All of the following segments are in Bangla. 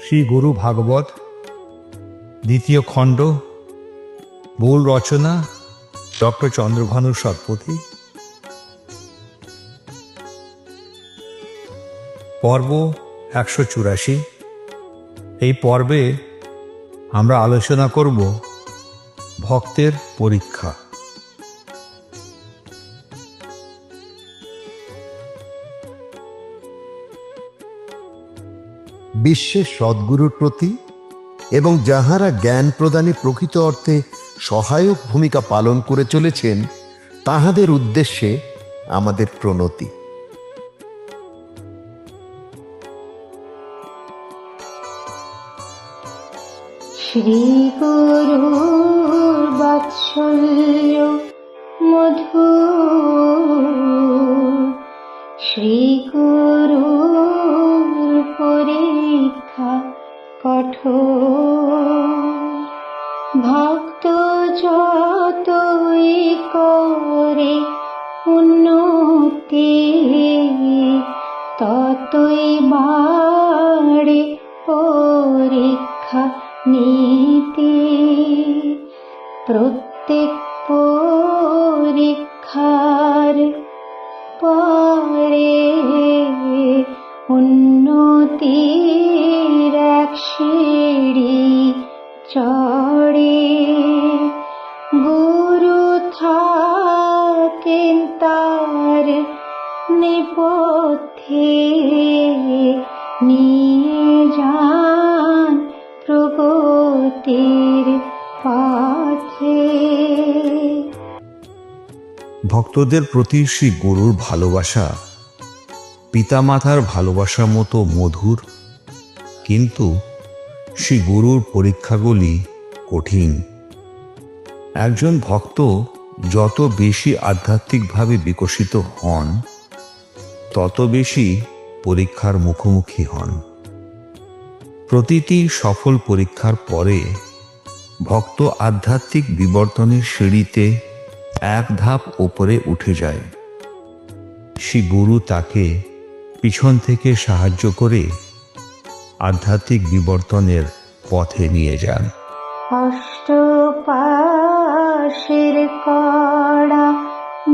শ্রী গুরু ভাগবত দ্বিতীয় খণ্ড, মূল রচনা ডক্টর চন্দ্রভানু সৎপথী। পর্ব 184। এই পর্বে আমরা আলোচনা করব ভক্তের পরীক্ষা। বিশ্বের সদ্গুরুর প্রতি এবং যাহারা জ্ঞান প্রদানে প্রকৃত অর্থে সহায়ক ভূমিকা পালন করে চলেছেন তাহাদের উদ্দেশ্যে আমাদের প্রণতি। শ্রী গুরুর বাৎসল্য মধুর, শ্রী গুরুর পরীক্ষা কঠোর। ভক্ত যতই করে উন্নতি, ততই বাড়ে পরীক্ষা নীতি। প্রত্যেক পরীক্ষার পরে উন্নতির এক সিঁড়ি চড়ে। গুরু থাকেন তার নেপথ্যে, নিয়ে যান প্রগতির পথে। ভক্তদের প্রতি শ্রী গুরুর ভালোবাসা পিতামাতার ভালোবাসার মতো মধুর, কিন্তু শ্রী গুরুর পরীক্ষাগুলি কঠিন। একজন ভক্ত যত বেশি আধ্যাত্মিকভাবে বিকশিত হন, তত বেশি পরীক্ষার মুখোমুখি হন। প্রতিটি সফল পরীক্ষার পরে ভক্ত আধ্যাত্মিক বিবর্তনের সিঁড়িতে এক ধাপ উপরে উঠে যায়। শ্রী গুরু তাকে পিছন থেকে সাহায্য করে আধ্যাত্মিক বিবর্তনের পথে নিয়ে যান। অষ্টপাশের কড়া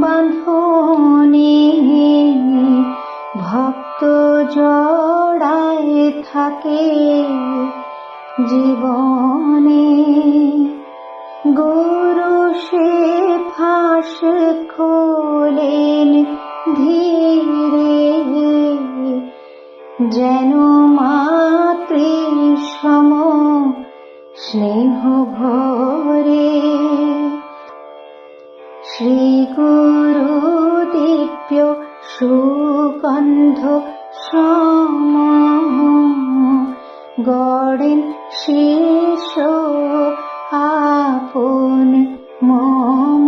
বাঁধনে ভক্ত জড়ায় থাকে জীবনে। গুরু সে ফাঁস খোলেন ধীরে, যেন মাতৃ সম স্নেহ ভরে। শ্রী গুরু দিব্য সুগন্ধ সম গড়েন শিষ্য আপন মম।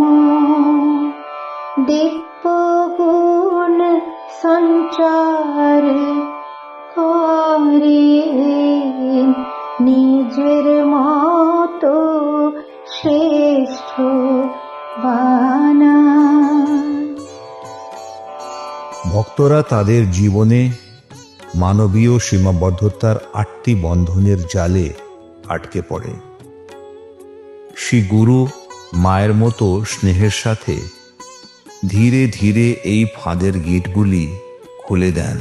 দিব্য গুণ সঞ্চার করেন নিজের মতো শ্রেষ্ঠ বানান। ভক্তরা তাদের জীবনে মানবীয় সীমাবদ্ধতার 8টি বন্ধনের জালে আটকে পড়ে। শ্রী গুরু মায়ের মতো স্নেহের সাথে ধীরে ধীরে এই ফাঁদের গেটগুলি খুলে দেন।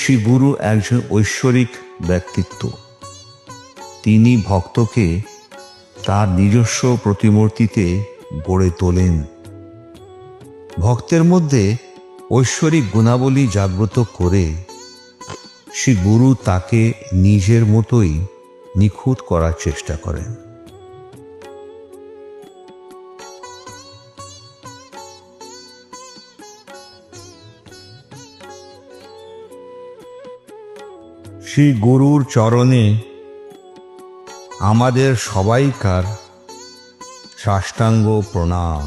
শ্রী গুরু একজন ঐশ্বরিক ব্যক্তিত্ব। তিনি ভক্তকে তার নিজস্ব প্রতিমূর্তিতে গড়ে তোলেন। ভক্তের মধ্যে ঐশ্বরিক গুণাবলী জাগ্রত করে শ্রী গুরু তাকে নিজের মতোই নিখুঁত করার চেষ্টা করেন। শ্রী গুরুর চরণে আমাদের সবাইকার সাষ্টাঙ্গ প্রণাম।